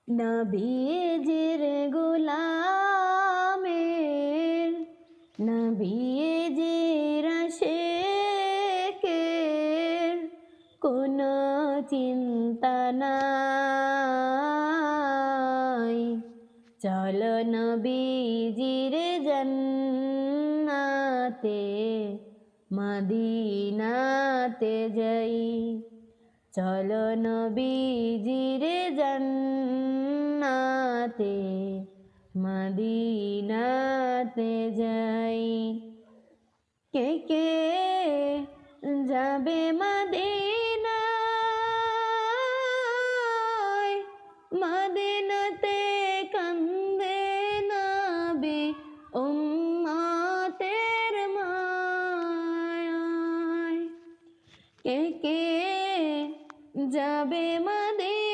নবীজির গোলামের নবীজির আশিকের কোনো চিন্তা নাই। চলো নবীজির জান্নাতে মদিনাতে যাই। চলো নবীজির জান্নাতে মদিনাতে যাই। কে কে যাবে মদিনায়, মদিনাতে কান্দে নবী উম্মতের মায়ায়। কে কে যাবে মদিনায়,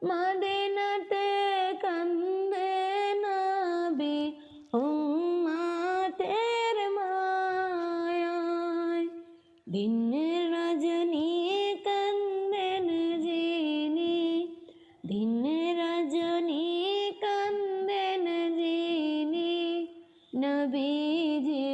মদিনাতে কান্দে নবী উম্মতের মায়ায়। দিনের রজনী কান্দেন যিনি, দিনের রজনী কান্দেন যিনি, নবীজি